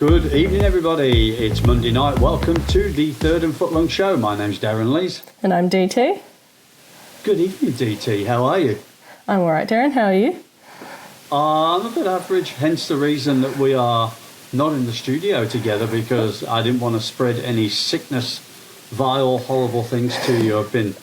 Good evening, everybody. It's Monday night. Welcome to the Third and Footlong Show. My name's Darren Lees. And I'm DT. Good evening, DT. How are you? I'm all right, Darren. How are you? I'm a bit average, hence the reason that we are not in the studio together, because I didn't want to spread any sickness, vile, horrible things to you. I've been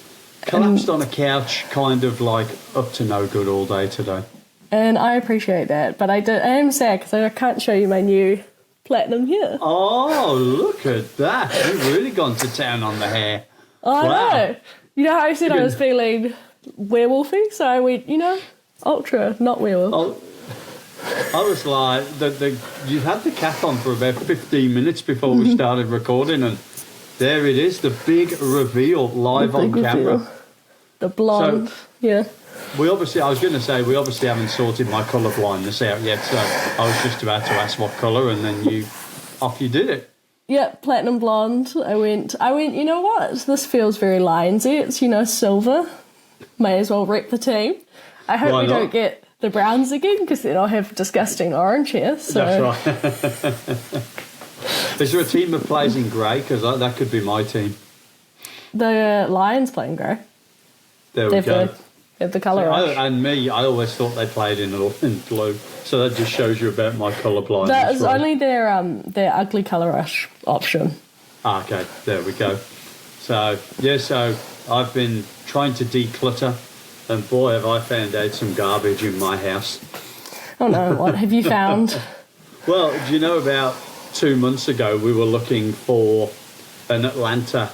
collapsed on a couch, kind of like up to no good all day today. And I appreciate that, but I am sad because I can't show you my new platinum hair. Oh, look at that. You've really gone to town on the hair. I know. You know how I said I was feeling werewolfy? So I went, ultra, not werewolf. I was like, you had the cap on for about 15 minutes before we started recording, and there it is, the big reveal live on camera. The blonde, yeah. We obviously haven't sorted my colour blindness out yet, so I was just about to ask what colour, and then you did it. Yeah, platinum blonde. I went, you know what? This feels very Lionsy. It's, silver. May as well rep the team. I hope we don't get the browns again, because then I'll have disgusting orange hair. So. That's right. Is there a team that plays in grey? Because that could be my team. The Lions playing grey. There we go. They have the colour rush. I always thought they played in blue. So that just shows you about my colour blindness. That is only their ugly colour rush option. Okay, there we go. So I've been trying to declutter, and boy, have I found out some garbage in my house. Oh no, what have you found? Well, do you know, about 2 months ago we were looking for an Atlanta,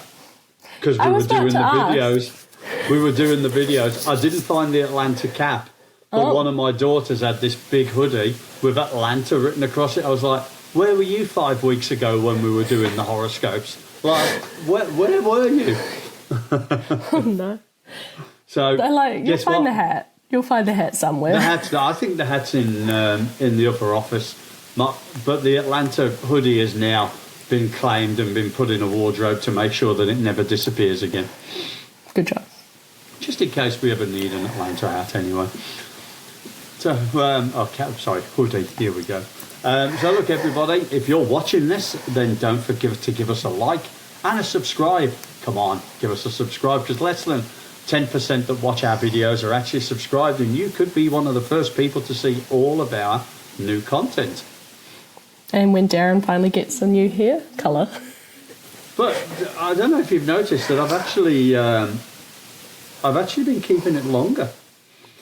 because we were doing the videos. We were doing the videos. I didn't find the Atlanta cap, but one of my daughters had this big hoodie with Atlanta written across it. I was like, where were you 5 weeks ago when we were doing the horoscopes? Like, where were you? Oh, no. So you'll find the hat. You'll find the hat somewhere. I think the hat's in the upper office. But the Atlanta hoodie has now been claimed and been put in a wardrobe to make sure that it never disappears again. Good job. Just in case we ever need an Atlanta hat, anyway. So, hoodie. Here we go. So, look, everybody, if you're watching this, then don't forget to give us a like and a subscribe. Come on, give us a subscribe, because less than 10% that watch our videos are actually subscribed, and you could be one of the first people to see all of our new content. And when Darren finally gets a new hair colour. But I don't know if you've noticed that I've actually been keeping it longer.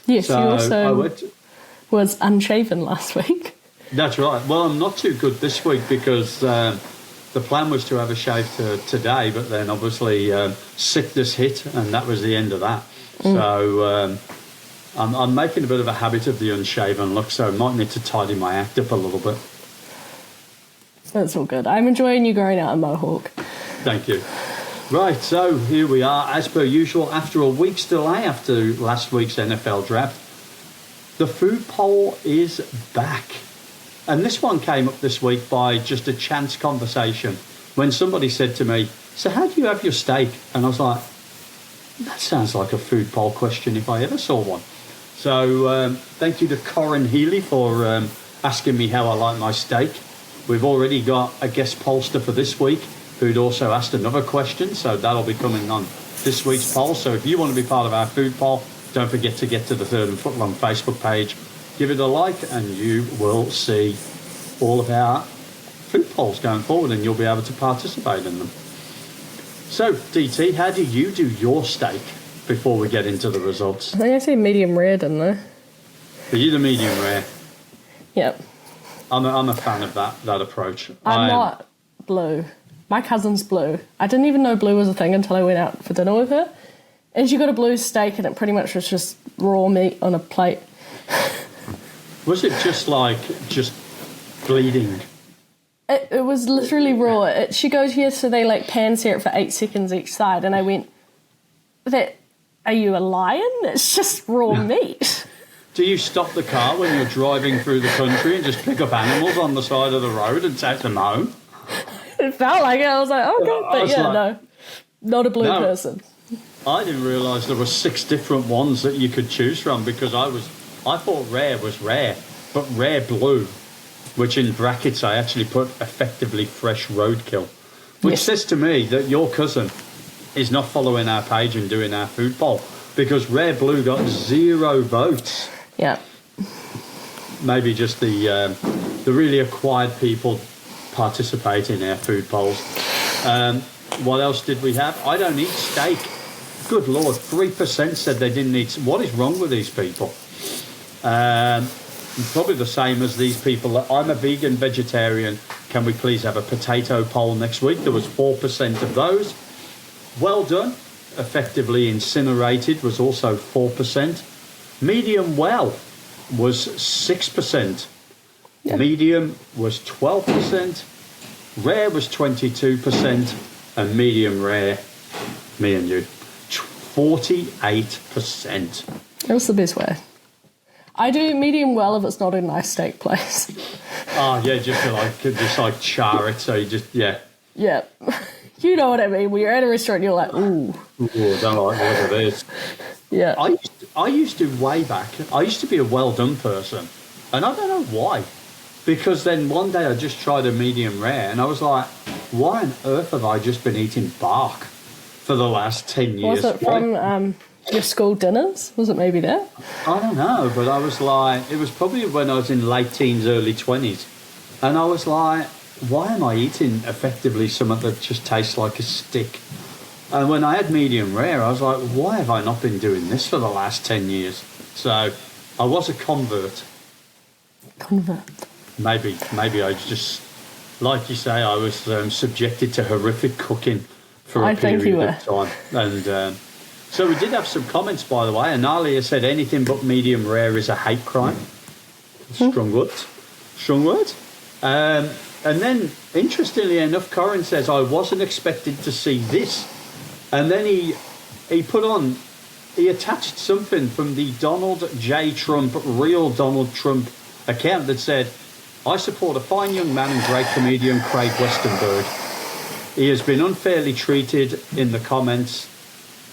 Yes, so you also was unshaven last week. That's right. Well, I'm not too good this week, because the plan was to have a shave today, but then obviously sickness hit, and that was the end of that. So I'm making a bit of a habit of the unshaven look, so I might need to tidy my act up a little bit. That's all good. I'm enjoying you growing out a mohawk. Thank you. Right, so here we are, as per usual, after a week's delay, after last week's NFL draft. The food poll is back. And this one came up this week by just a chance conversation, when somebody said to me, so how do you have your steak? And I was like, that sounds like a food poll question if I ever saw one. So thank you to Corin Healy for asking me how I like my steak. We've already got a guest pollster for this week who'd also asked another question, so that'll be coming on this week's poll. So if you want to be part of our food poll, don't forget to get to the Third and Footlong Facebook page, give it a like, and you will see all of our food polls going forward, and you'll be able to participate in them. So, DT, how do you do your steak before we get into the results? I think I said medium rare, didn't I? Are you the medium rare? Yep. I'm a fan of that approach. I'm not blue. My cousin's blue. I didn't even know blue was a thing until I went out for dinner with her. And she got a blue steak, and it pretty much was just raw meat on a plate. Was it just bleeding? It was literally raw. She goes, here, so they pan-sear it for 8 seconds each side. And I went, are you a lion? It's just raw meat. Do you stop the car when you're driving through the country and just pick up animals on the side of the road and take them home? It felt like it. I was like, oh, God. But no, not a blue person. I didn't realise there were 6 different ones that you could choose from, because I thought rare was rare, but rare blue which in brackets I actually put effectively fresh roadkill, which Yes. says to me that your cousin is not following our page and doing our food poll, because Rare Blue got 0 votes. Yeah. Maybe just the really acquired people participate in our food polls. What else did we have? I don't eat steak. Good Lord, 3% said they didn't eat. What is wrong with these people? Probably the same as these people. I'm a vegan vegetarian. Can we please have a potato poll next week? There was 4% of those. Well done. Effectively incinerated was also 4%. Medium well was 6%. Yeah. Medium was 12%. Rare was 22%. And medium rare, me and you, 48%. That's the best way. I do medium well if it's not a nice steak place. Oh yeah, just like char it, so you just Yeah. You know what I mean. When you're at a restaurant, you're like, ooh. Ooh, I don't like what it is. Yeah. I used to way back. I used to be a well done person, and I don't know why. Because then one day I just tried a medium rare, and I was like, why on earth have I just been eating bark for the last 10 years? Was it from your school dinners? Was it maybe that? I don't know, but I was like, it was probably when I was in late teens, early 20s. And I was like, why am I eating effectively something that just tastes like a stick? And when I had medium rare, I was like, why have I not been doing this for the last 10 years? So I was a convert. Maybe I just, like you say, I was subjected to horrific cooking for a period of time. And so we did have some comments, by the way. Analia said anything but medium rare is a hate crime. Strong words. And then, interestingly enough, Corin says, I wasn't expected to see this. And then he attached something from the Donald J. Trump, real Donald Trump account that said, I support a fine young man and great comedian, Craig Westenberg. He has been unfairly treated in the comments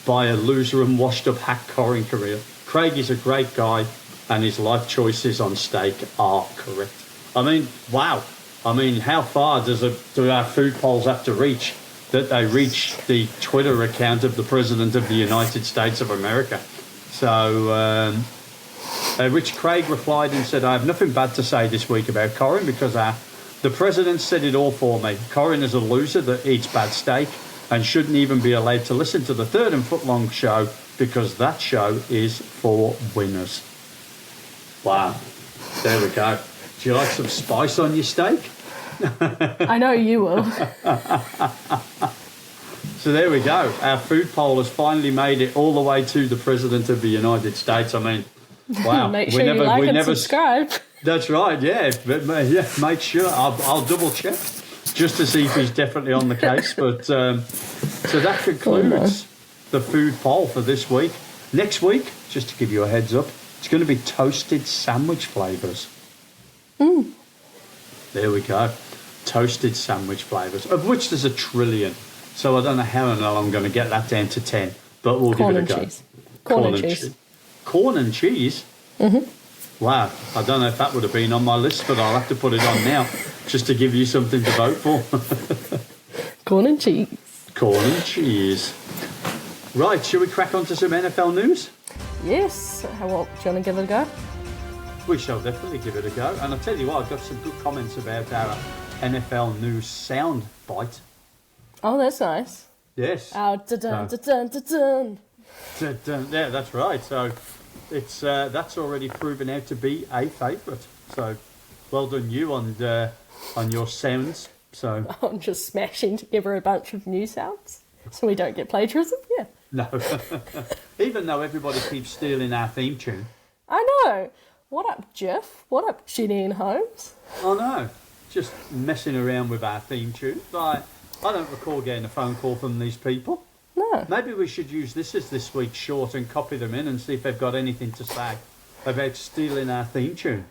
by a loser and washed-up hack Corin career. Craig is a great guy, and his life choices on steak are correct. I mean, wow. I mean, how far do our food polls have to reach that they reach the Twitter account of the President of the United States of America? So, which Craig replied and said, I have nothing bad to say this week about Corin because the President said it all for me. Corin is a loser that eats bad steak and shouldn't even be allowed to listen to the Third and Footlong show because that show is for winners. Wow. There we go. Do you like some spice on your steak? I know you will. So there we go. Our food poll has finally made it all the way to the President of the United States. I mean, wow. Make sure you like and subscribe. That's right, yeah. But, yeah, make sure. I'll double check just to see if he's definitely on the case. But so that concludes the food poll for this week. Next week, just to give you a heads up, it's going to be toasted sandwich flavours. There we go. Toasted sandwich flavours, of which there's a trillion. So I don't know how and how I'm going to get that down to 10, but we'll give it a go. Corn and cheese. Corn and cheese? Mm-hmm. Wow. I don't know if that would have been on my list, but I'll have to put it on now just to give you something to vote for. Corn and cheese. Corn and cheese. Right, shall we crack on to some NFL news? Yes. Do you want to give it a go? We shall definitely give it a go. And I'll tell you what, I've got some good comments about our NFL news sound bite. Oh, that's nice. Yes. Oh, da-dun, da-dun, da-dun. Yeah, that's right. So it's that's already proven out to be a favourite. So well done you on your sounds. So I'm just smashing together a bunch of new sounds so we don't get plagiarism. Yeah. No. Even though everybody keeps stealing our theme tune. I know. What up, Jeff? What up, Jenny and Holmes? I know. Just messing around with our theme tune. Like, I don't recall getting a phone call from these people. No. Maybe we should use this as this week's short and copy them in and see if they've got anything to say about stealing our theme tune.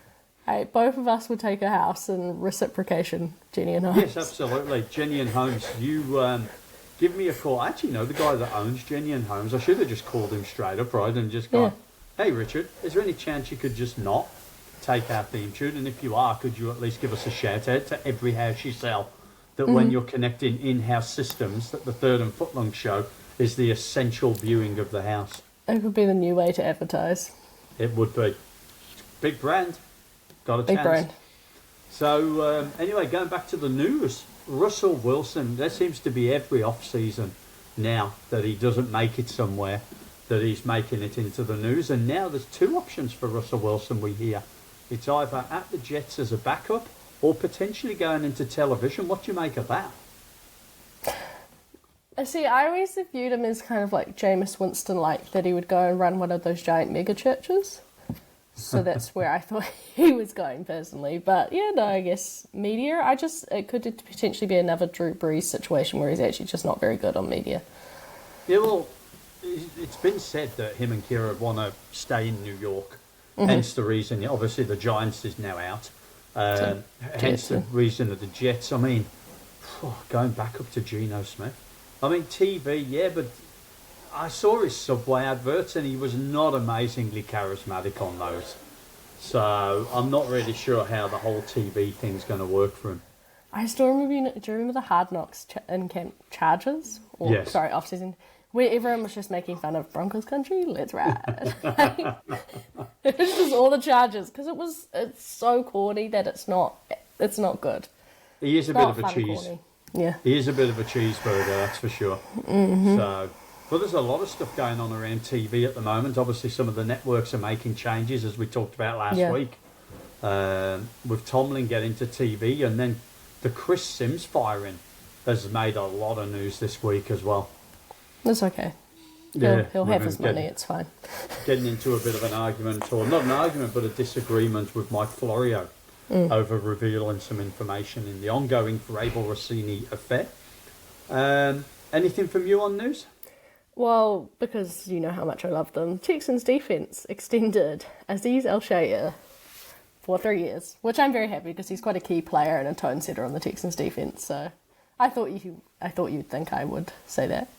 Hey, both of us would take a house in reciprocation, Jenny and Holmes. Yes, absolutely. Jenny and Holmes, you give me a call. I actually know the guy that owns Jenny and Holmes. I should have just called him straight up, right, and just gone, Hey, Richard, is there any chance you could just not take our theme tune? And if you are, could you at least give us a shout out to every house you sell that when you're connecting in-house systems, that the Third and Footlong show is the essential viewing of the house? It could be the new way to advertise. It would be. Big brand. Got a Big chance. brand. So, anyway, going back to the news, Russell Wilson, there seems to be every off-season now that he doesn't make it somewhere, that he's making it into the news. And now there's two options for Russell Wilson, we hear. It's either at the Jets as a backup or potentially going into television. What do you make of that? See, I always viewed him as kind of like Jameis Winston, like that he would go and run one of those giant mega churches. So that's where I thought he was going personally. But yeah, no, I guess media, it could potentially be another Drew Brees situation where he's actually just not very good on media. Yeah, well, it's been said that him and Kira want to stay in New York. Hence the reason, obviously the Giants is now out. Hence the reason of the Jets. I mean, going back up to Geno Smith. I mean, TV, yeah, but I saw his Subway adverts and he was not amazingly charismatic on those. So I'm not really sure how the whole TV thing's going to work for him. I still remember, do you remember the Hard Knocks in camp Chargers? Or, yes. Sorry, off-season. Where everyone was just making fun of Broncos country. Let's ride. It was just all the Chargers because it's so corny that it's not good. He is a bit of a cheese. Corny. Yeah. He is a bit of a cheeseburger, that's for sure. So, but there's a lot of stuff going on around TV at the moment. Obviously, some of the networks are making changes, as we talked about last week. With Tomlin getting to TV, and then the Chris Sims firing has made a lot of news this week as well. That's okay. He'll have his money, it's fine. Getting into a bit of an argument, or not an argument, but a disagreement with Mike Florio over revealing some information in the ongoing Vrabel Rossini affair. Anything from you on news? Well, because you know how much I love them, Texans defence extended Azeez Al-Shaair for 3 years, which I'm very happy because he's quite a key player and a tone setter on the Texans defence. So I thought you'd think I would say that.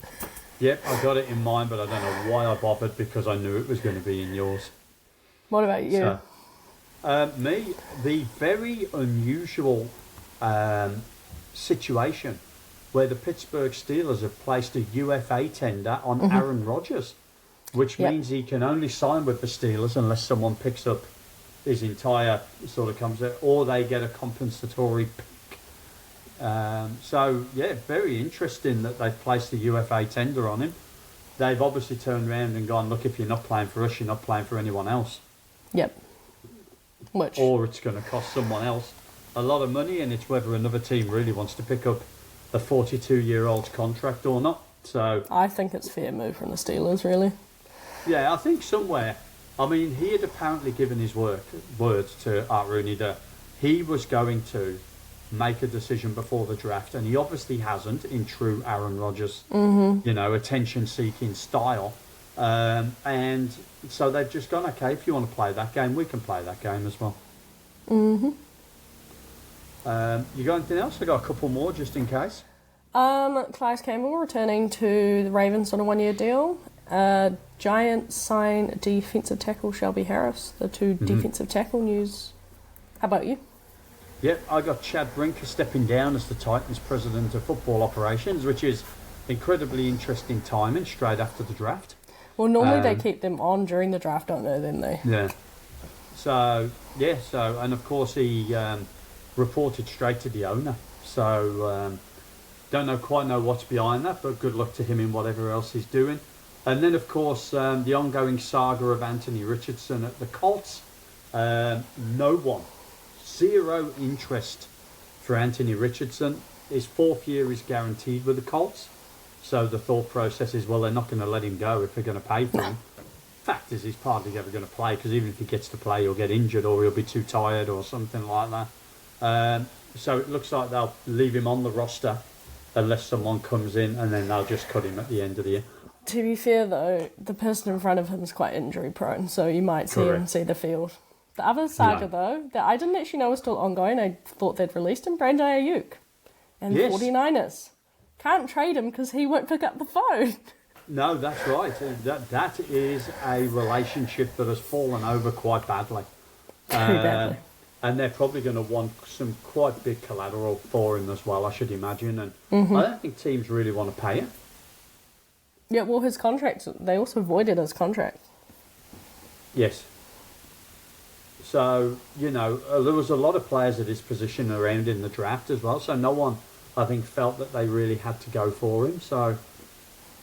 Yep, I got it in mind, but I don't know why I bothered because I knew it was going to be in yours. What about you? So, me, the very unusual situation where the Pittsburgh Steelers have placed a UFA tender on Aaron Rodgers, which means he can only sign with the Steelers unless someone picks up his entire sort of comes out, or they get a compensatory pick. So, yeah, very interesting that they've placed the UFA tender on him. They've obviously turned around and gone, look, if you're not playing for us, you're not playing for anyone else. Yep. Or it's going to cost someone else a lot of money, and it's whether another team really wants to pick up a 42-year-old's contract or not. So I think it's a fair move from the Steelers, really. Yeah, I think somewhere. I mean, he had apparently given his words to Art Rooney that he was going to make a decision before the draft, and he obviously hasn't in true Aaron Rodgers, attention-seeking style. And so they've just gone, okay, if you want to play that game, we can play that game as well. You got anything else? I got a couple more just in case. Clive Campbell returning to the Ravens on a 1-year deal. Giants sign defensive tackle Shelby Harris. The two defensive tackle news. How about you? Yep, I got Chad Brinker stepping down as the Titans president of football operations, which is incredibly interesting timing straight after the draft. Well, normally they keep them on during the draft, don't they, then they? Yeah. So, and of course he reported straight to the owner. So, don't quite know what's behind that, but good luck to him in whatever else he's doing. And then, of course, the ongoing saga of Anthony Richardson at the Colts. Zero interest for Anthony Richardson. His 4th year is guaranteed with the Colts. So the thought process is, well, they're not going to let him go if they're going to pay for him. Fact is, he's hardly ever going to play because even if he gets to play, he'll get injured or he'll be too tired or something like that. So it looks like they'll leave him on the roster unless someone comes in, and then they'll just cut him at the end of the year. To be fair, though, the person in front of him is quite injury prone, so you might see him see the field. The other saga, though, that I didn't actually know was still ongoing, I thought they'd released him, Brandon Ayuk and the 49ers. Can't trade him because he won't pick up the phone. No, that's right. That is a relationship that has fallen over quite badly. Very badly. And they're probably going to want some quite big collateral for him as well, I should imagine. And I don't think teams really want to pay him. Yeah, well, his contract, they also voided his contract. Yes. So, there was a lot of players at his position around in the draft as well. So no one, I think, felt that they really had to go for him. So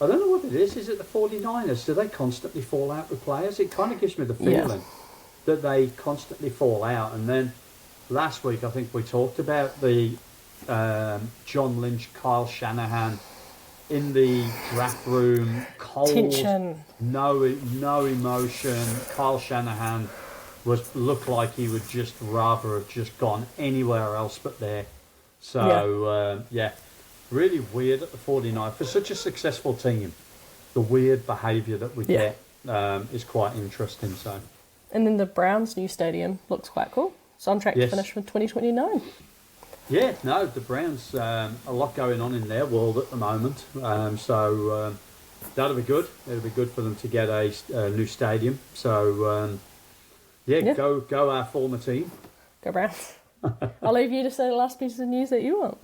I don't know what it is. Is it the 49ers? Do they constantly fall out with players? It kind of gives me the feeling that they constantly fall out. And then last week, I think we talked about the John Lynch, Kyle Shanahan in the draft room, cold, Tension. no emotion. Kyle Shanahan looked like he would just rather have just gone anywhere else but there. So, really weird at the 49. For such a successful team, the weird behaviour that we get is quite interesting. So, and then the Browns' new stadium looks quite cool. It's on track to finish for 2029. Yeah, no, the Browns, a lot going on in their world at the moment. So that'll be good. It'll be good for them to get a new stadium. So, go our former team. Go Browns. I'll leave you to say the last piece of news that you want.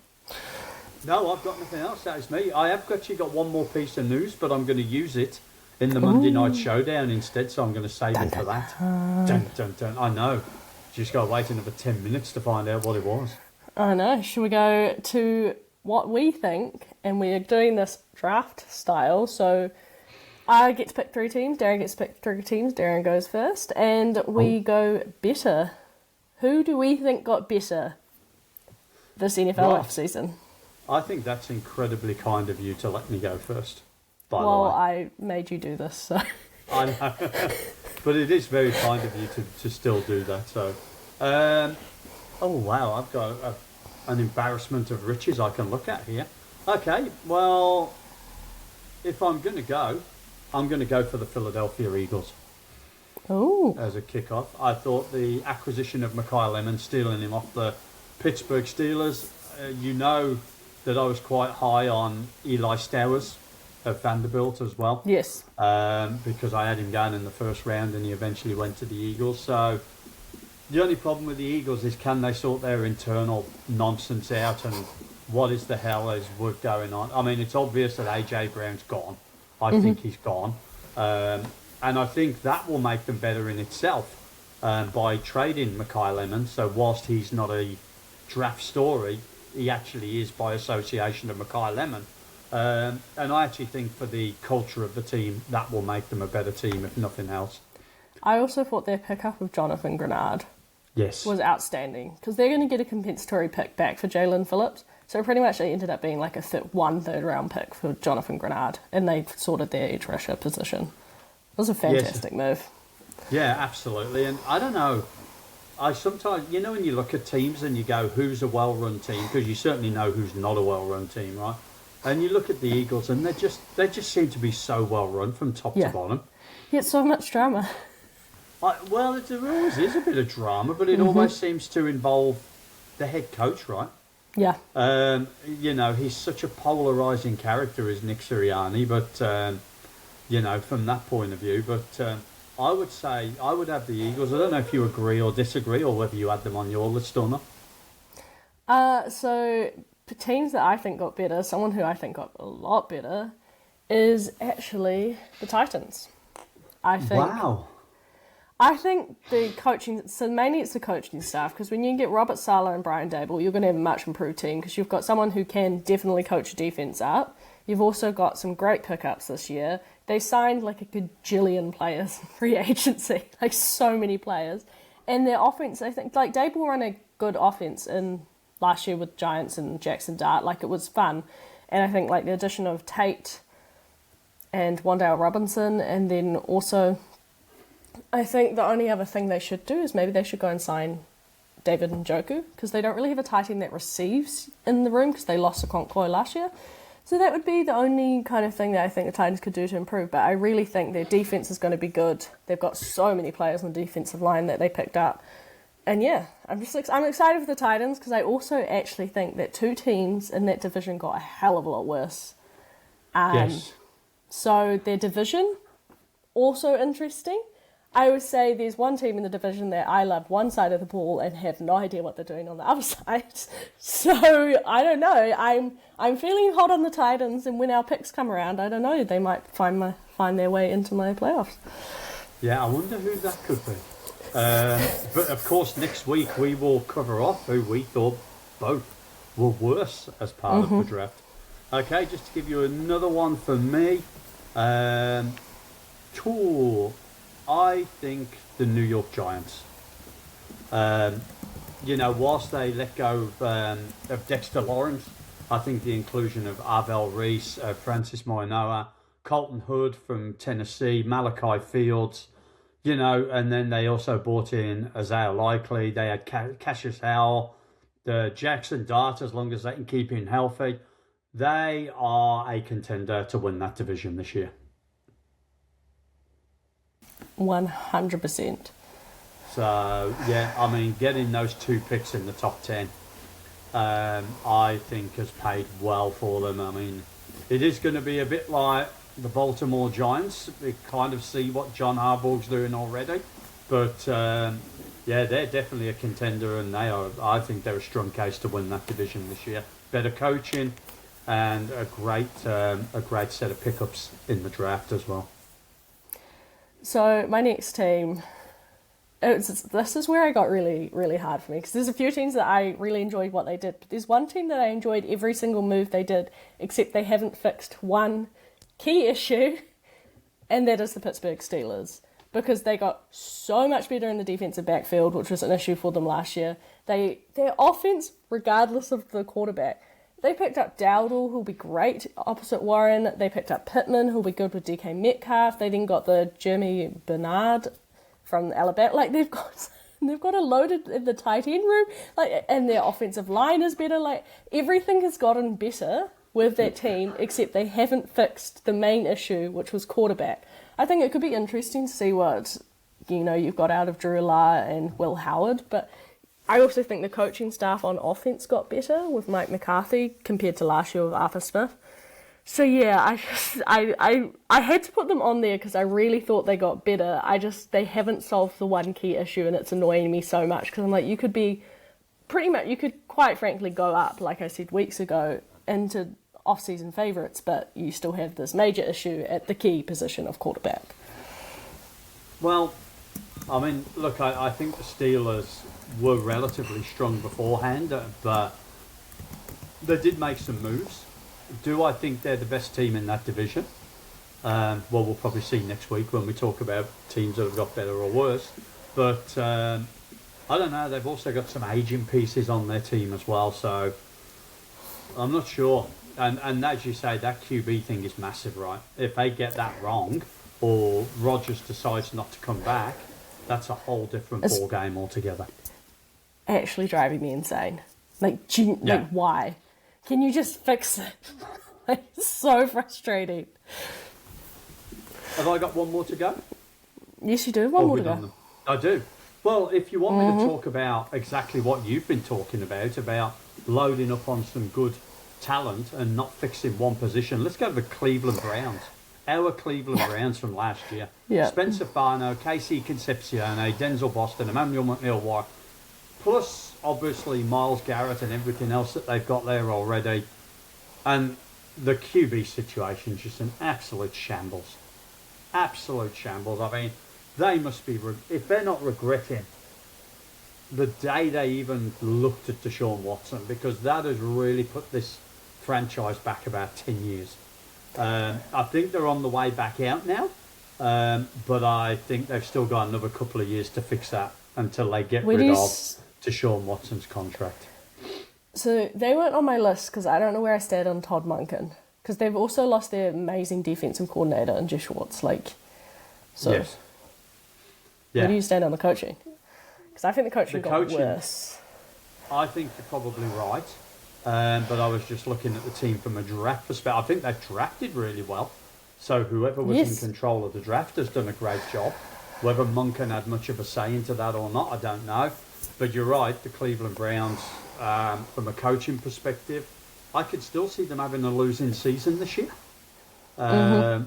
No, I've got nothing else. That is me. I have actually got one more piece of news, but I'm going to use it in the Monday Night Showdown instead, so I'm going to save it for that. Dun, dun, dun. I know. Just got to wait another 10 minutes to find out what it was. I know. Should we go to what we think? And we are doing this draft style. So I get to pick 3 teams. Darren gets to pick 3 teams. Darren goes first. And we go better. Who do we think got better this NFL offseason? I think that's incredibly kind of you to let me go first, by the way. Well, I made you do this, so... I know. But it is very kind of you to still do that. So, oh, wow, I've got an embarrassment of riches I can look at here. Okay, well, if I'm going to go, I'm going to go for the Philadelphia Eagles. Oh. As a kickoff. I thought the acquisition of Mekhi Lemon, stealing him off the Pittsburgh Steelers, that I was quite high on Eli Stowers of Vanderbilt as well. Yes. Because I had him going in the first round and he eventually went to the Eagles. So the only problem with the Eagles is, can they sort their internal nonsense out, and what is the hell is going on? I mean, it's obvious that AJ Brown's gone. I think he's gone. And I think that will make them better in itself by trading Mekhi Lemon. So whilst he's not a draft story, he actually is by association of Mekhi Lemon. And I actually think for the culture of the team, that will make them a better team, if nothing else. I also thought their pickup of Jonathan Grenard was outstanding, because they're going to get a compensatory pick back for Jalen Phillips. So pretty much it ended up being like a third round pick for Jonathan Grenard, and they sorted their edge rusher position. It was a fantastic move. Yeah, absolutely. And I don't know, I sometimes, when you look at teams and you go, who's a well-run team? Because you certainly know who's not a well-run team, right? And you look at the Eagles and they just seem to be so well-run from top to bottom. Yeah, so much drama. Well, there always is a bit of drama, but it always seems to involve the head coach, right? Yeah. He's such a polarising character, is Nick Sirianni, but, from that point of view. But I would say I would have the Eagles. I don't know if you agree or disagree, or whether you had them on your list or not. So the teams that I think got better, someone who I think got a lot better, is actually the Titans. Wow. I think the coaching, so mainly it's the coaching staff, because when you get Robert Saleh and Brian Daboll, you're going to have a much improved team, because you've got someone who can definitely coach a defense up. You've also got some great pickups this year. They signed like a gajillion players in free agency, like so many players. And their offense, I think, like Daboll ran a good offense in last year with Giants and Jackson Dart. Like, it was fun. And I think like the addition of Tate and Wan'Dale Robinson, and then also I think the only other thing they should do is maybe they should go and sign David Njoku, because they don't really have a tight end that receives in the room, because they lost Okonkwo last year. So that would be the only kind of thing that I think the Titans could do to improve. But I really think their defense is going to be good. They've got so many players on the defensive line that they picked up. And yeah, I'm excited for the Titans, because I also actually think that 2 teams in that division got a hell of a lot worse. Yes. So their division, also interesting. I would say there's one team in the division that I love one side of the ball and have no idea what they're doing on the other side. So I don't know. I'm feeling hot on the Titans, and when our picks come around, I don't know. They might find their way into my playoffs. Yeah, I wonder who that could be. But of course, next week we will cover off who we thought both were worse as part of the draft. Okay, just to give you another one for me. I think the New York Giants. Whilst they let go of Dexter Lawrence, I think the inclusion of Arvell Reese, Francis Moinoa, Colton Hood from Tennessee, Malachi Fields, and then they also brought in Isaiah Likely. They had Cassius Howell, the Jackson Dart, as long as they can keep him healthy. They are a contender to win that division this year. 100%. So, getting those 2 picks in the top 10, I think has paid well for them. It is going to be a bit like the Baltimore Giants. We kind of see what John Harbaugh's doing already. But, they're definitely a contender, and I think they're a strong case to win that division this year. Better coaching and a great set of pickups in the draft as well. So my next team, this is where I got really, really hard for me, because there's a few teams that I really enjoyed what they did, but there's one team that I enjoyed every single move they did, except they haven't fixed one key issue, and that is the Pittsburgh Steelers, because they got so much better in the defensive backfield, which was an issue for them last year. Their offense, regardless of the quarterback, they picked up Dowdle, who'll be great opposite Warren. They picked up Pittman, who'll be good with DK Metcalf. They then got the Jeremy Bernard from Alabama. They've got a loaded in the tight end room. And their offensive line is better. Everything has gotten better with that team, except they haven't fixed the main issue, which was quarterback. I think it could be interesting to see what you've got out of Drew Lahr and Will Howard, but I also think the coaching staff on offense got better with Mike McCarthy compared to last year with Arthur Smith. So yeah, I had to put them on there because I really thought they got better. They haven't solved the one key issue, and it's annoying me so much, because I'm like, you could quite frankly go up, like I said weeks ago, into off-season favourites, but you still have this major issue at the key position of quarterback. Well, look, I think the Steelers were relatively strong beforehand, but they did make some moves. Do I think they're the best team in that division? We'll probably see next week when we talk about teams that have got better or worse. But I don't know. They've also got some aging pieces on their team as well, so I'm not sure. And as you say, that QB thing is massive, right? If they get that wrong, or Rodgers decides not to come back, that's a whole different ball game altogether. Actually driving me insane. Why? Can you just fix it? It's so frustrating. Have I got one more to go? Yes, you do. One more to go. I do. Well, if you want me to talk about exactly what you've been talking about loading up on some good talent and not fixing one position, let's go to the Cleveland Browns. Our Cleveland Browns from last year. Yeah. Spencer Fano, Casey Concepcione, Denzel Boston, Emmanuel McNeil-White, plus obviously Myles Garrett and everything else that they've got there already. And the QB situation is just an absolute shambles. Absolute shambles. They must be, if they're not regretting the day they even looked at Deshaun Watson, because that has really put this franchise back about 10 years. I think they're on the way back out now, but I think they've still got another couple of years to fix that until they get rid of Deshaun Watson's contract. So they weren't on my list because I don't know where I stand on Todd Monken, because they've also lost their amazing defensive coordinator in Josh Schwartz. Yes. Where do you stand on the coaching? Because I think the coaching got worse. I think you're probably right. But I was just looking at the team from a draft perspective. I think they've drafted really well. So whoever was in control of the draft has done a great job. Whether Monken had much of a say into that or not, I don't know. But you're right, the Cleveland Browns, from a coaching perspective, I could still see them having a losing season this year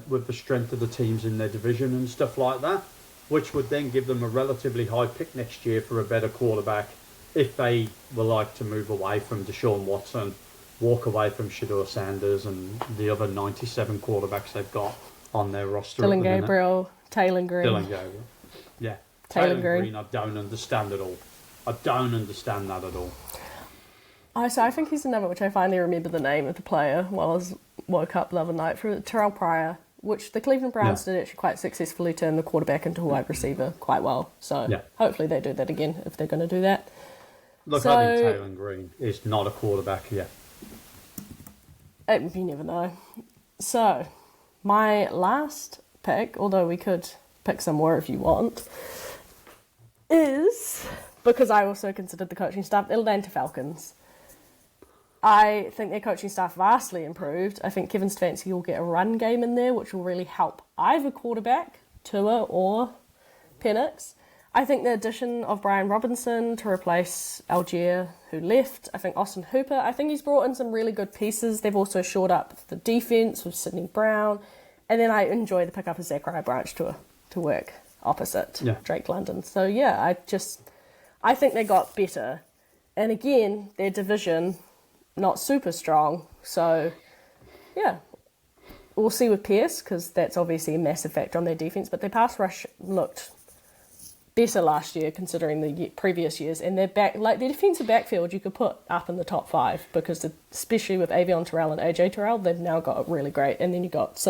with the strength of the teams in their division and stuff like that. which would then give them a relatively high pick next year for a better quarterback if they were like to move away from Deshaun Watson, walk away from Shedeur Sanders and the other 97 quarterbacks they've got on their roster. Dylan Gabriel, Taylor Green. Dylan Gabriel. Yeah. Taylor Green. I don't understand at all. I don't understand that at all. So I think he's another, which I finally remember the name of the player while I was woke up the other night, for Terrell Pryor, which the Cleveland Browns did actually quite successfully turn the quarterback into a wide receiver quite well. So hopefully they do that again if they're going to do that. Look, I think Taylor Green is not a quarterback yet. You never know. So, my last pick, although we could pick some more if you want, is, because I also considered the coaching staff, Atlanta Falcons. I think their coaching staff vastly improved. I think Kevin Stefanski will get a run game in there, which will really help either quarterback, Tua or Penix. I think the addition of Brian Robinson to replace Algier, who left, I think Austin Hooper, I think he's brought in some really good pieces. They've also shored up the defence with Sidney Brown. And then I enjoy the pickup of Zachariah Branch to work opposite Drake London. So, I think they got better. And again, their division, not super strong. So, we'll see with Pierce, because that's obviously a massive factor on their defence. But their pass rush looked better last year considering the previous years, and their defensive backfield you could put up in the top 5, because especially with Avion Terrell and AJ Terrell, they've now got really great. And then you got he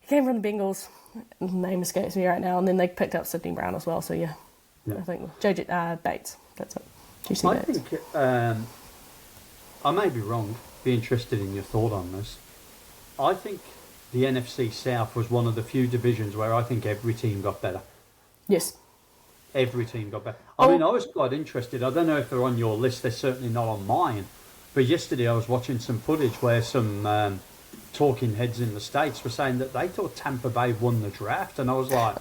came from the Bengals, name escapes me right now, and then they picked up Sidney Brown as well. So I think JJ Bates, that's it. Bates. I think I may be wrong, be interested in your thought on this. I think the NFC South was one of the few divisions where I think every team got better. Yes. Every team got better. I mean, I was quite interested. I don't know if they're on your list. They're certainly not on mine. But yesterday I was watching some footage where some talking heads in the States were saying that they thought Tampa Bay won the draft. And I was like,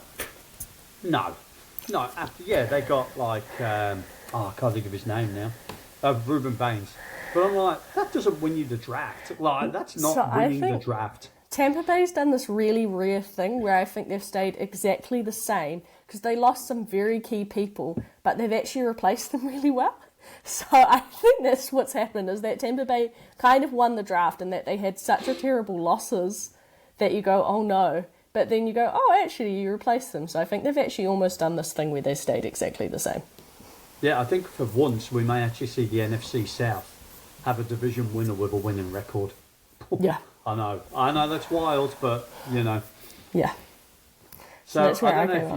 no. They got like, I can't think of his name now. Ruben Baines. But I'm like, that doesn't win you the draft. Like, that's not winning the draft. Tampa Bay's done this really rare thing where I think they've stayed exactly the same, because they lost some very key people, but they've actually replaced them really well. So I think that's what's happened, is that Tampa Bay kind of won the draft, and that they had such a terrible losses that you go, oh no. But then you go, oh, actually, you replaced them. So I think they've actually almost done this thing where they stayed exactly the same. Yeah, I think for once we may actually see the NFC South have a division winner with a winning record. Yeah. I know that's wild, but Yeah. So I don't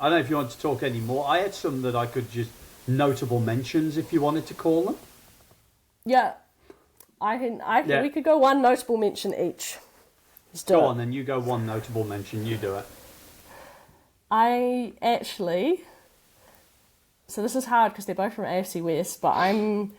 know if you want to talk any more. I had some that I could just notable mentions, if you wanted to call them. Yeah. We could go one notable mention each. Go on, then you go one notable mention. You do it. So this is hard because they're both from AFC West, but I'm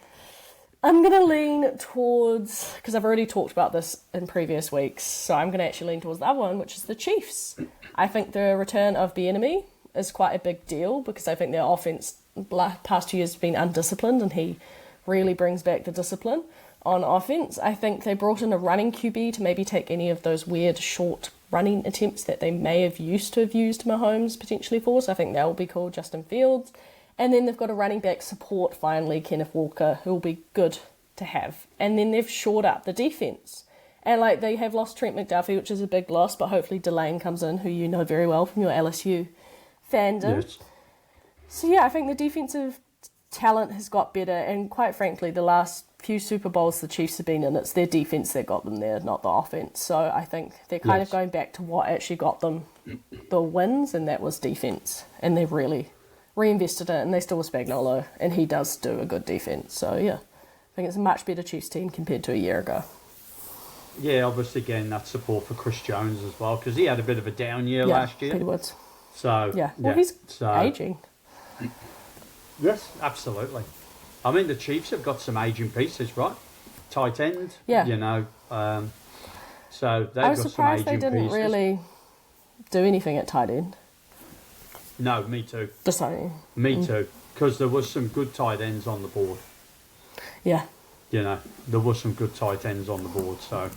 going to lean towards, because I've already talked about this in previous weeks, so I'm going to actually lean towards the other one, which is the Chiefs. I think the return of Bieniemy is quite a big deal, because I think their offense past 2 years has been undisciplined, and he really brings back the discipline on offense. I think they brought in a running QB to maybe take any of those weird short running attempts that they may have used Mahomes potentially for, so I think that will be cool, Justin Fields. And then they've got a running back support, finally, Kenneth Walker, who will be good to have. And then they've shored up the defence. And they have lost Trent McDuffie, which is a big loss, but hopefully Delane comes in, who you know very well from your LSU fandom. Yes. So I think the defensive talent has got better, and quite frankly, the last few Super Bowls the Chiefs have been in, it's their defence that got them there, not the offence. So I think they're kind of going back to what actually got them the wins, and that was defence. And they've really reinvested it, and they still with Spagnuolo, and he does do a good defence. So I think it's a much better Chiefs team compared to a year ago. Yeah, obviously getting that support for Chris Jones as well, because he had a bit of a down year last year. Peter Woods. So he's ageing. Yes, absolutely. I mean, the Chiefs have got some aging pieces, right? Tight end, so they've got some aging pieces. I was surprised they didn't really do anything at tight end. No, me too. Just saying. Me too, because there was some good tight ends on the board. Yeah. There was some good tight ends on the board. So,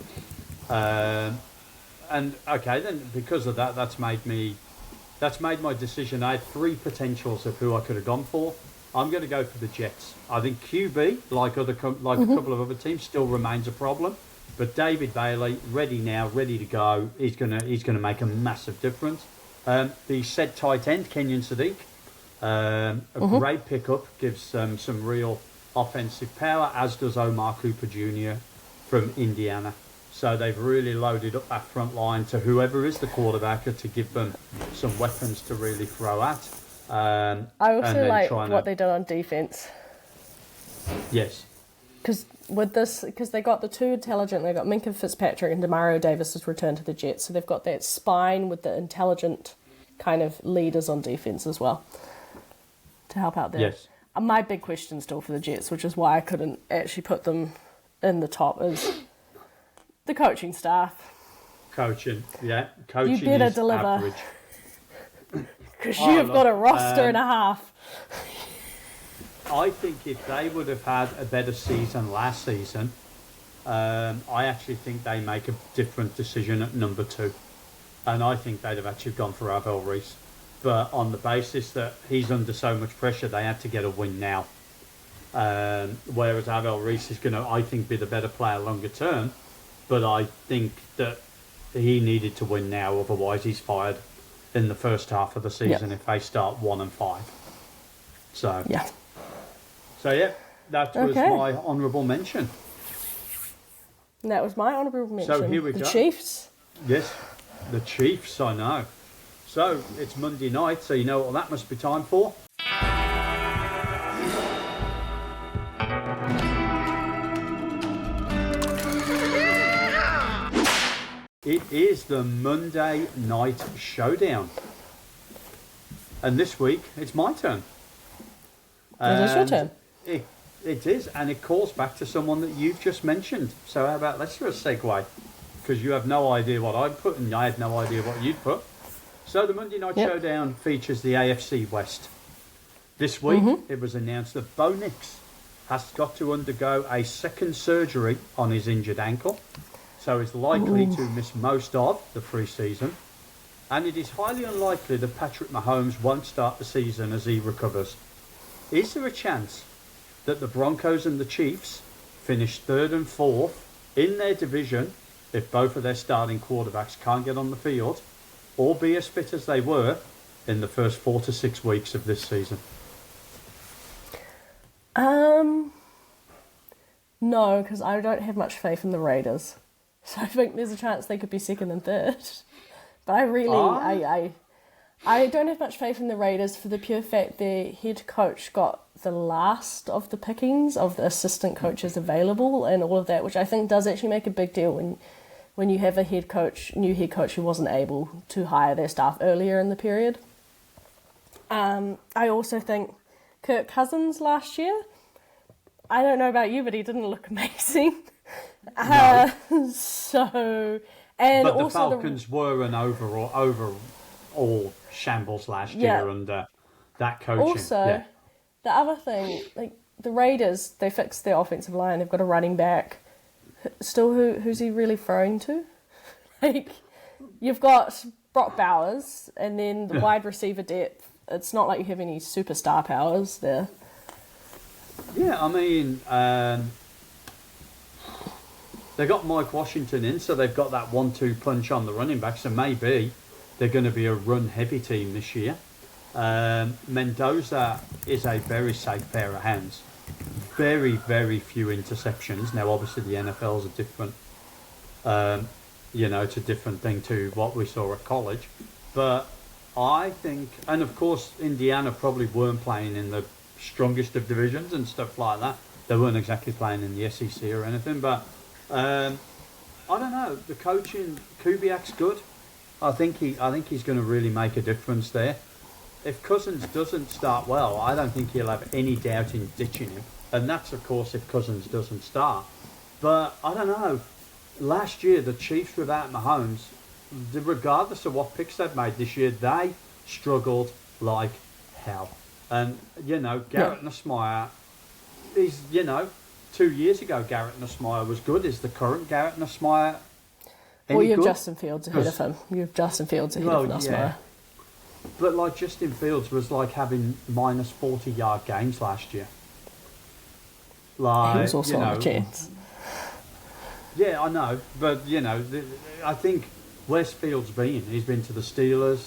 and okay, then because of that, that's made my decision. I had three potentials of who I could have gone for. I'm going to go for the Jets. I think QB, like a couple of other teams, still remains a problem. But David Bailey, ready now, ready to go. He's gonna make a massive difference. The said tight end, Kenyon Sadiq, a great pickup, gives some real offensive power, as does Omar Cooper Jr. from Indiana. So they've really loaded up that front line to whoever is the quarterback to give them some weapons to really throw at. I also like what they did on defense. Yes. Because they got the two intelligent, they got Minka Fitzpatrick and Demario Davis has returned to the Jets, so they've got that spine with the intelligent kind of leaders on defense as well to help out there. Yes. My big question still for the Jets, which is why I couldn't actually put them in the top, is the coaching staff. Coaching you better is deliver. Because you've got a roster and a half. I think if they would have had a better season last season, I actually think they make a different decision at number 2. And I think they'd have actually gone for Abel Reese. But on the basis that he's under so much pressure, they had to get a win now. Whereas Abel Reese is going to, I think, be the better player longer term. But I think that he needed to win now, otherwise he's fired in the first half of the season if they start 1-5. So yeah. So, that was my honourable mention. And that was my honourable mention. So, here we go. The Chiefs. Yes, the Chiefs, I know. So, it's Monday night, so you know what that must be time for. It is the Monday Night Showdown. And this week, it's my turn. It is your turn. It is, and it calls back to someone that you've just mentioned. So how about let's do a segue, because you have no idea what I'd put, and I had no idea what you'd put. So the Monday Night Showdown features the AFC West. This week, it was announced that Bo Nix has got to undergo a second surgery on his injured ankle, so is likely to miss most of the pre-season. And it is highly unlikely that Patrick Mahomes won't start the season as he recovers. Is there a chance that the Broncos and the Chiefs finish 3rd and 4th in their division if both of their starting quarterbacks can't get on the field, or be as fit as they were in the first 4 to 6 weeks of this season? No, because I don't have much faith in the Raiders. So I think there's a chance they could be 2nd and 3rd. But I really, I don't have much faith in the Raiders for the pure fact their head coach got the last of the pickings of the assistant coaches available and all of that, which I think does actually make a big deal when you have a new head coach who wasn't able to hire their staff earlier in the period. I also think Kirk Cousins last year, I don't know about you, but he didn't look amazing. No. And but the also Falcons were an overall shambles last year under that coaching. Also, the other thing, like the Raiders, they fixed their offensive line. They've got a running back. Still, who's he really throwing to? Like, you've got Brock Bowers, and then the wide receiver depth. It's not like you have any superstar powers there. Yeah, I mean, they got Mike Washington in, so they've got that 1-2 punch on the running back, so maybe they're going to be a run-heavy team this year. Mendoza is a very safe pair of hands. Very, very few interceptions. Now, obviously, the NFL's a different, it's a different thing to what we saw at college. But I think, and of course, Indiana probably weren't playing in the strongest of divisions and stuff like that. They weren't exactly playing in the SEC or anything, but I don't know. The coaching, Kubiak's good. I think he's going to really make a difference there. If Cousins doesn't start well, I don't think he'll have any doubt in ditching him. And that's, of course, if Cousins doesn't start. But I don't know. Last year, the Chiefs without Mahomes, regardless of what picks they've made this year, they struggled like hell. And, Garrett Nussmeier is, 2 years ago, Garrett Nussmeier was good. Is the current Garrett Nussmeier Well, you have Justin Fields ahead of him. You have Justin Fields ahead of Nussmeier. Yeah. But like Justin Fields was like having minus 40-yard games last year. Like, he was also on the Jets. Yeah, I know. But, I think where's Fields been? He's been to the Steelers.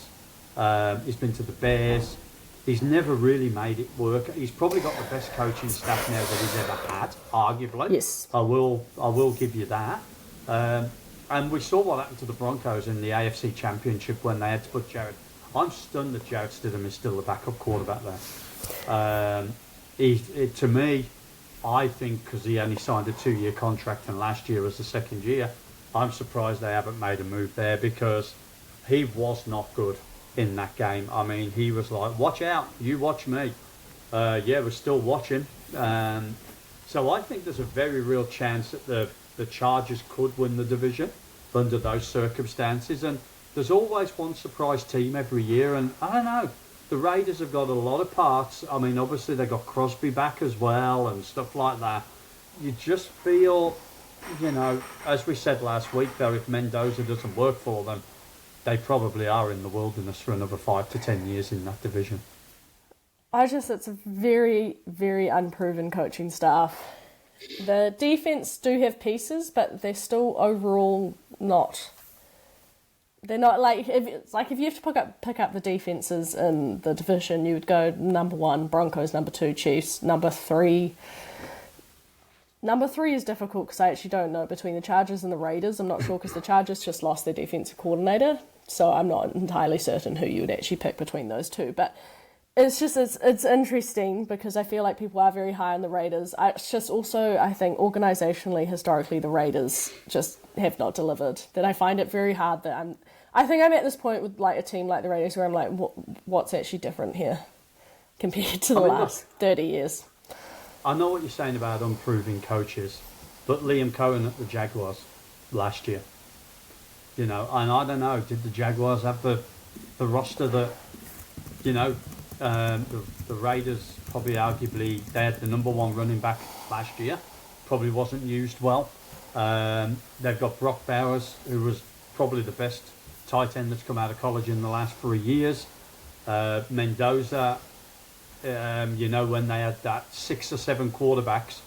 He's been to the Bears. He's never really made it work. He's probably got the best coaching staff now that he's ever had, arguably. Yes. I will give you that. And we saw what happened to the Broncos in the AFC Championship when they had to put Jared. I'm stunned that Jared Stidham is still the backup quarterback there. To me, I think because he only signed a 2-year contract and last year was the second year, I'm surprised they haven't made a move there because he was not good in that game. I mean, he was like, watch out, you watch me. We're still watching. So I think there's a very real chance that the Chargers could win the division under those circumstances. And there's always one surprise team every year. And I don't know, the Raiders have got a lot of parts. I mean, obviously they got Crosby back as well and stuff like that. You just feel, as we said last week, though, if Mendoza doesn't work for them, they probably are in the wilderness for another 5 to 10 years in that division. It's a very, very unproven coaching staff. The defense do have pieces, but they're still overall not. They're not like if you have to pick up the defenses in the division, you would go number 1 Broncos, number 2 Chiefs, number 3. Number 3 is difficult because I actually don't know between the Chargers and the Raiders. I'm not sure because the Chargers just lost their defensive coordinator, so I'm not entirely certain who you would actually pick between those two. But it's interesting because I feel like people are very high on the Raiders. It's just also, I think, organisationally, historically, the Raiders just have not delivered. That I find it very hard that I think I'm at this point with like a team like the Raiders where I'm like, what's actually different here compared to the last 30 years? I know what you're saying about unproven coaches, but Liam Cohen at the Jaguars last year, and I don't know, did the Jaguars have the roster that, the Raiders probably arguably, they had the number 1 running back last year, probably wasn't used well. They've got Brock Bowers, who was probably the best tight end that's come out of college in the last 3 years. Mendoza, when they had that 6 or 7 quarterbacks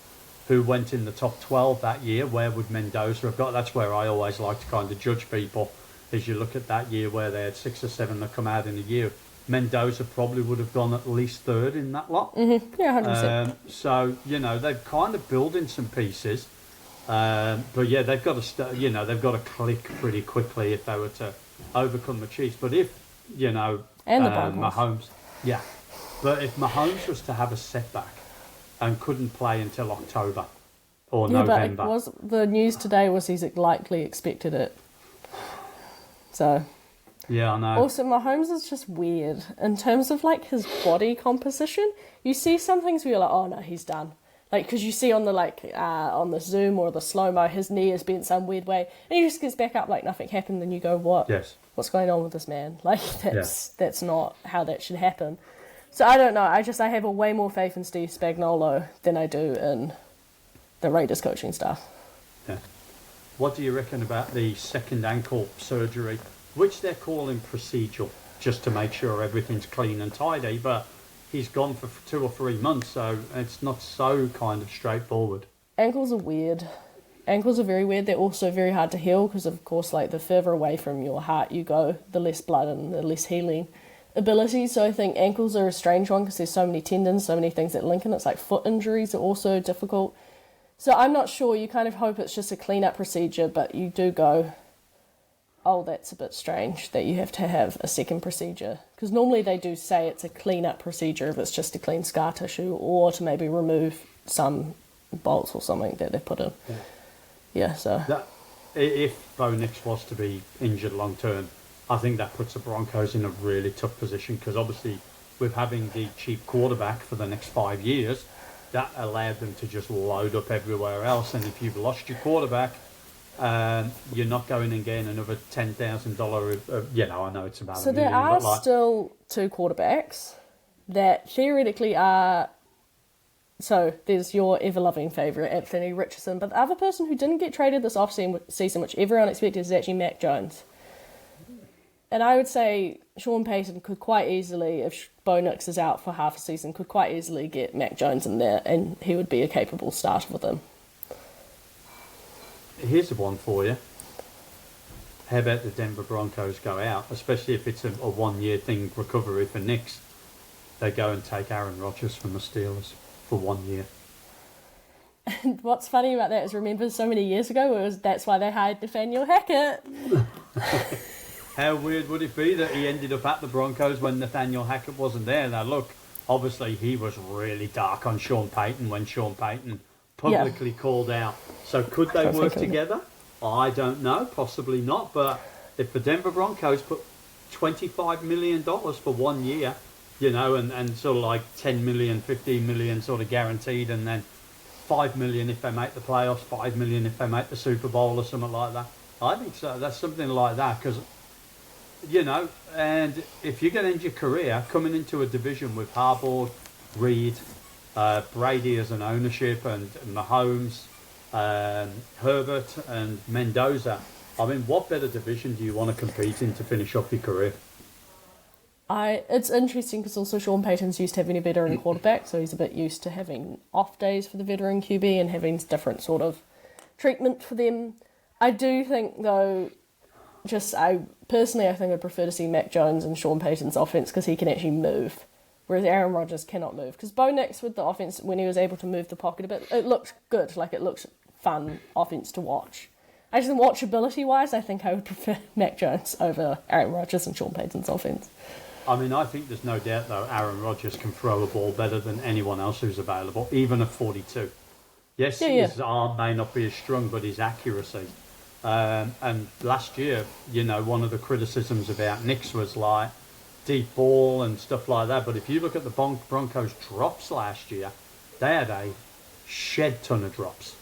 who went in the top 12 that year, where would Mendoza have got? That's where I always like to kind of judge people, is you look at that year where they had 6 or 7 that come out in a year. Mendoza probably would have gone at least 3rd in that lot. Mm-hmm. Yeah, 100%. So, they're kind of building some pieces. But yeah, they've got to they've got to click pretty quickly if they were to overcome the Chiefs. But if, and the Mahomes, yeah. But if Mahomes was to have a setback and couldn't play until October or November. But the news today was he's likely expected it. So. Yeah, I know. Also, Mahomes is just weird. In terms of, like, his body composition, you see some things where you're like, oh, no, he's done. Like, because you see on the, on the Zoom or the slow-mo, his knee is bent some weird way, and he just gets back up like nothing happened, and you go, what? Yes. What's going on with this man? Like, that's not how that should happen. So, I don't know. I have a way more faith in Steve Spagnuolo than I do in the Raiders coaching staff. Yeah. What do you reckon about the second ankle surgery, which they're calling procedural, just to make sure everything's clean and tidy, but he's gone for 2 or 3 months, so it's not so kind of straightforward. Ankles are weird. Ankles are very weird. They're also very hard to heal because, of course, like the further away from your heart you go, the less blood and the less healing ability. So I think ankles are a strange one because there's so many tendons, so many things that link, and it's like foot injuries are also difficult. So I'm not sure. You kind of hope it's just a clean-up procedure, but you do go, oh, that's a bit strange that you have to have a second procedure. Because normally they do say it's a clean-up procedure if it's just to clean scar tissue or to maybe remove some bolts or something that they've put in. Yeah, so... If Bo Nix was to be injured long-term, I think that puts the Broncos in a really tough position because obviously with having the cheap quarterback for the next 5 years, that allowed them to just load up everywhere else. And if you've lost your quarterback... you're not going and getting another $10,000. I know it's about. So there are still 2 quarterbacks that theoretically are So there's your ever-loving favourite, Anthony Richardson. But the other person who didn't get traded this off-season, which everyone expected, is actually Mac Jones. And I would say Sean Payton could quite easily, if Bo Nix is out for half a season, could quite easily get Mac Jones in there, and he would be a capable starter with him. Here's the one for you. How about the Denver Broncos go out, especially if it's a one-year thing, recovery for Nix? They go and take Aaron Rodgers from the Steelers for 1 year. And what's funny about that is, remember so many years ago, that's why they hired Nathaniel Hackett. How weird would it be that he ended up at the Broncos when Nathaniel Hackett wasn't there? Now look, obviously he was really dark on Sean Payton when Sean Payton publicly called out. So could they work together? I don't know, possibly not. But if the Denver Broncos put $25 million for 1 year, you know, and sort of like 10 million, 15 million sort of guaranteed, and then 5 million if they make the playoffs, 5 million if they make the Super Bowl or something like that. I think so. That's something like that, because, you know, and if you're going to end your career coming into a division with Harbaugh, Reed, Brady as an ownership, and Mahomes, Herbert and Mendoza, I mean, what better division do you want to compete in to finish off your career? It's interesting because also Sean Payton's used to having a veteran quarterback, so he's a bit used to having off days for the veteran QB and having different sort of treatment for them. I do think, though, I think I'd prefer to see Mac Jones and Sean Payton's offense because he can actually move, whereas Aaron Rodgers cannot move. Because Bo Nix with the offense, when he was able to move the pocket a bit, it looked good. Like, it looked fun offense to watch. I just think watchability-wise, I think I would prefer Mac Jones over Aaron Rodgers and Sean Payton's offense. I mean, I think there's no doubt, though, Aaron Rodgers can throw a ball better than anyone else who's available, even at 42. Yes, his arm may not be as strong, but his accuracy. And last year, you know, one of the criticisms about Nix was like deep ball and stuff like that. But if you look at the Broncos' drops last year, they had a shed ton of drops,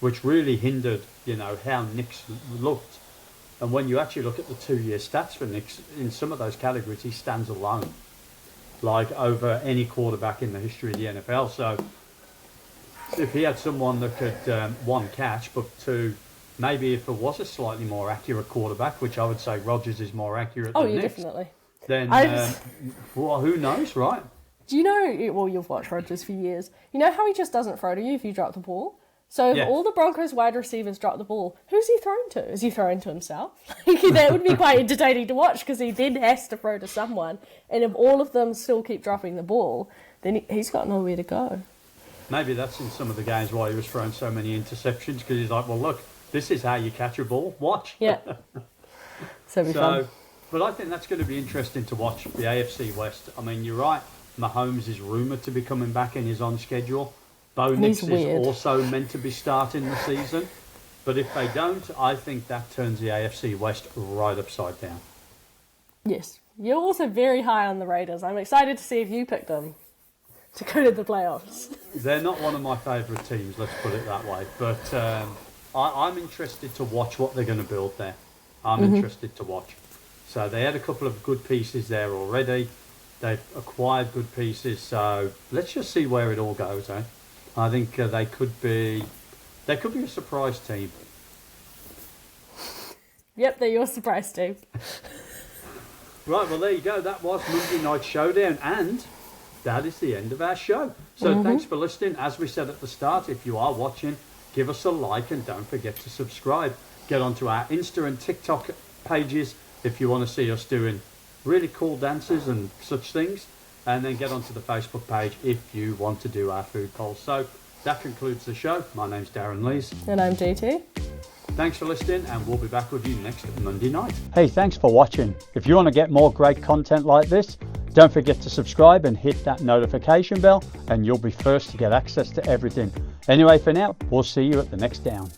which really hindered, you know, how Nix looked. And when you actually look at the 2-year stats for Nix, in some of those categories, he stands alone, like over any quarterback in the history of the NFL. So if he had someone that could, one, catch, but two, maybe if it was a slightly more accurate quarterback, which I would say Rodgers is more accurate than Nix, definitely. Then, well, who knows, right? Do you know, well, you've watched Rodgers for years, you know how he just doesn't throw to you if you drop the ball? So if all the Broncos wide receivers drop the ball, who's he throwing to? Is he throwing to himself? That would be quite entertaining to watch because he then has to throw to someone. And if all of them still keep dropping the ball, then he's got nowhere to go. Maybe that's in some of the games why he was throwing so many interceptions, because he's like, well, look, this is how you catch a ball. Watch. Yeah. So it'll be fun. But I think that's going to be interesting to watch, the AFC West. I mean, you're right. Mahomes is rumoured to be coming back and is on schedule. Bo Nix is also meant to be starting the season. But if they don't, I think that turns the AFC West right upside down. Yes. You're also very high on the Raiders. I'm excited to see if you pick them to go to the playoffs. They're not one of my favourite teams, let's put it that way. But I'm interested to watch what they're going to build there. I'm interested to watch. So they had a couple of good pieces there already. They've acquired good pieces. So let's just see where it all goes, eh? I think they could be a surprise team. Yep, they're your surprise team. Right, well, there you go. That was Monday Night Showdown, and that is the end of our show. So thanks for listening. As we said at the start, if you are watching, give us a like and don't forget to subscribe. Get onto our Insta and TikTok pages if you want to see us doing really cool dances and such things. And then get onto the Facebook page if you want to do our food polls. So that concludes the show. My name's Darren Lees. And I'm JT. Thanks for listening, and we'll be back with you next Monday night. Hey, thanks for watching. If you want to get more great content like this, don't forget to subscribe and hit that notification bell, and you'll be first to get access to everything. Anyway, for now, we'll see you at the next down.